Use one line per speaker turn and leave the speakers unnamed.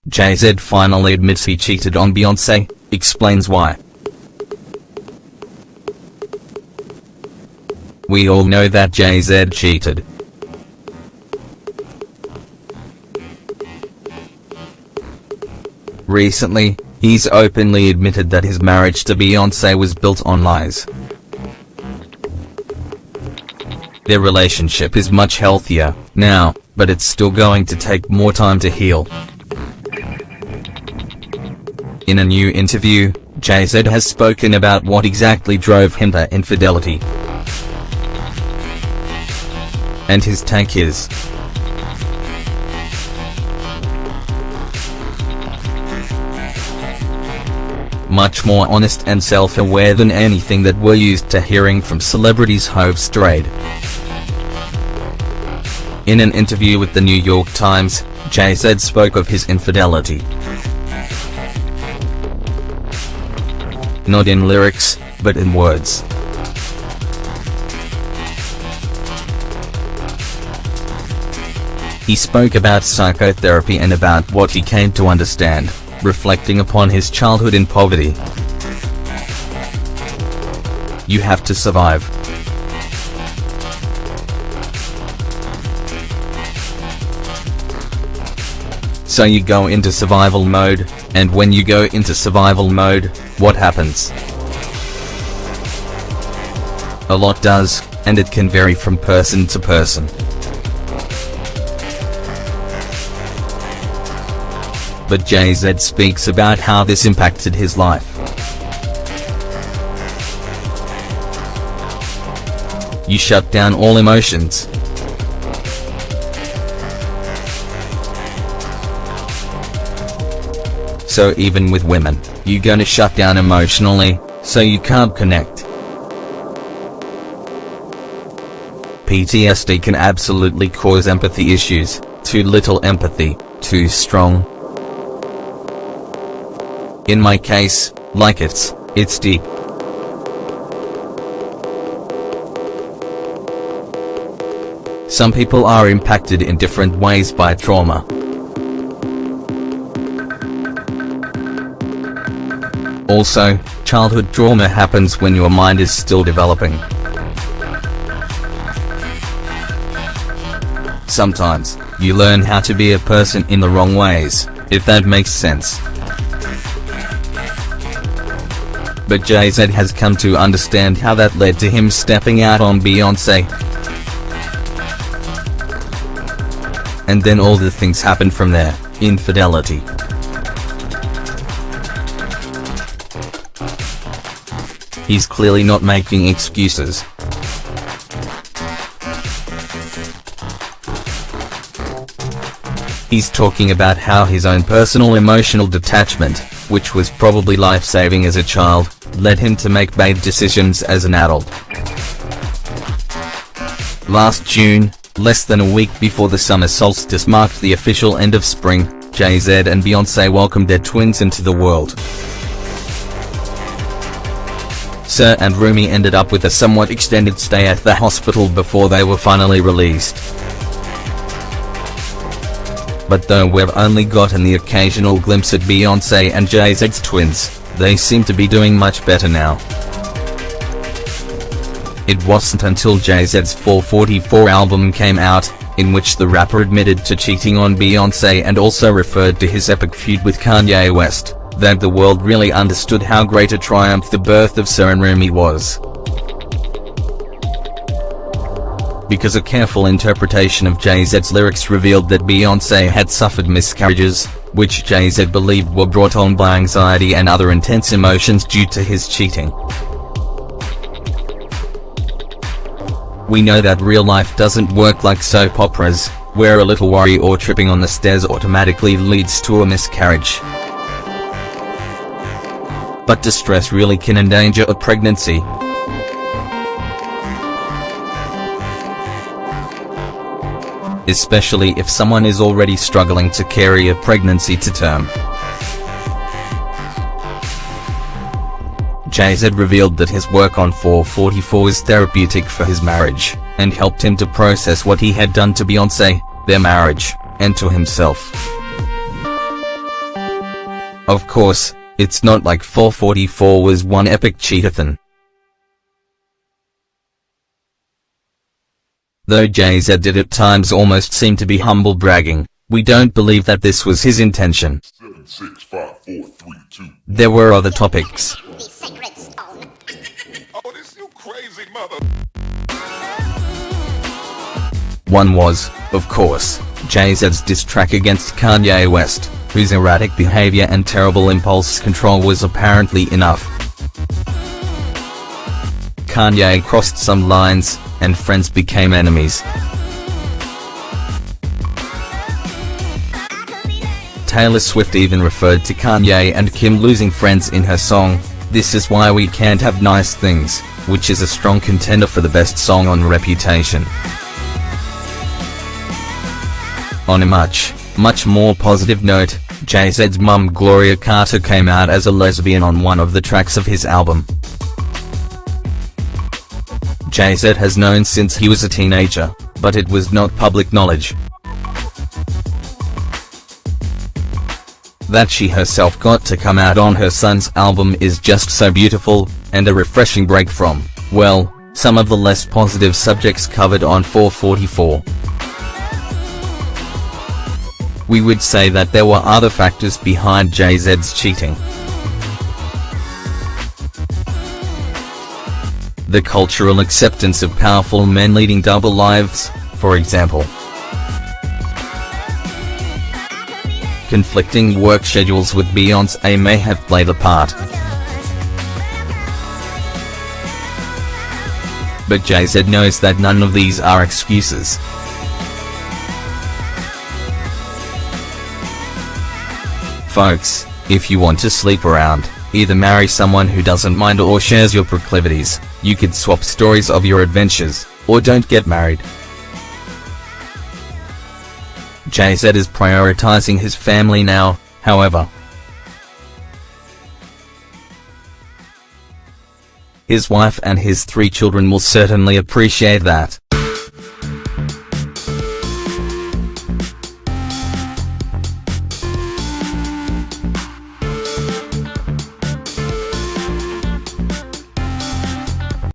Jay-Z finally admits he cheated on Beyonce, explains why. We all know that Jay-Z cheated. Recently, he's openly admitted that his marriage to Beyonce was built on lies. Their relationship is much healthier now, but it's still going to take more time to heal. In a new interview, Jay-Z has spoken about what exactly drove him to infidelity. And his take is: much more honest and self-aware than anything that we're used to hearing from celebrities who've strayed. In an interview with the New York Times, Jay-Z spoke of his infidelity. Not in lyrics, but in words. He spoke about psychotherapy and about what he came to understand, reflecting upon his childhood in poverty. You have to survive. So you go into survival mode, and when you go into survival mode, what happens? A lot does, and it can vary from person to person. But Jay-Z speaks about how this impacted his life. You shut down all emotions. So even with women, you're gonna shut down emotionally, so you can't connect. PTSD can absolutely cause empathy issues. Too little empathy, too strong. In my case, like it's deep. Some people are impacted in different ways by trauma. Also, childhood trauma happens when your mind is still developing. Sometimes, you learn how to be a person in the wrong ways, if that makes sense. But Jay-Z has come to understand how that led to him stepping out on Beyonce. And then all the things happened from there: infidelity. He's clearly not making excuses. He's talking about how his own personal emotional detachment, which was probably life-saving as a child, led him to make bad decisions as an adult. Last June, less than a week before the summer solstice marked the official end of spring, Jay-Z and Beyonce welcomed their twins into the world. Sir and Rumi ended up with a somewhat extended stay at the hospital before they were finally released. But though we've only gotten the occasional glimpse at Beyonce and Jay-Z's twins, they seem to be doing much better now. It wasn't until Jay-Z's 444 album came out, in which the rapper admitted to cheating on Beyonce and also referred to his epic feud with Kanye West, that the world really understood how great a triumph the birth of Sir and Rumi was. Because a careful interpretation of Jay-Z's lyrics revealed that Beyonce had suffered miscarriages, which Jay-Z believed were brought on by anxiety and other intense emotions due to his cheating. We know that real life doesn't work like soap operas, where a little worry or tripping on the stairs automatically leads to a miscarriage. But distress really can endanger a pregnancy. Especially if someone is already struggling to carry a pregnancy to term. Jay-Z revealed that his work on 444 was therapeutic for his marriage, and helped him to process what he had done to Beyonce, their marriage, and to himself. Of course, it's not like 444 was one epic cheatathon. Though Jay-Z did at times almost seem to be humble bragging, we don't believe that this was his intention.
7, 6, 5, 4, 3, 2.
There were other topics.
Oh, this you crazy mother.
One was, of course, Jay-Z's diss track against Kanye West, whose erratic behavior and terrible impulse control was apparently enough. Kanye crossed some lines, and friends became enemies. Taylor Swift even referred to Kanye and Kim losing friends in her song, "This Is Why We Can't Have Nice Things," which is a strong contender for the best song on Reputation. On a much more positive note, Jay-Z's mum Gloria Carter came out as a lesbian on one of the tracks of his album. Jay-Z has known since he was a teenager, but it was not public knowledge. That she herself got to come out on her son's album is just so beautiful, and a refreshing break from, well, some of the less positive subjects covered on 444. We would say that there were other factors behind Jay-Z's cheating. The cultural acceptance of powerful men leading double lives, for example. Conflicting work schedules with Beyonce may have played a part. But Jay-Z knows that none of these are excuses. Folks, if you want to sleep around, either marry someone who doesn't mind or shares your proclivities. You could swap stories of your adventures, or don't get married. Jay-Z is prioritizing his family now, however. His wife and his 3 children will certainly appreciate that.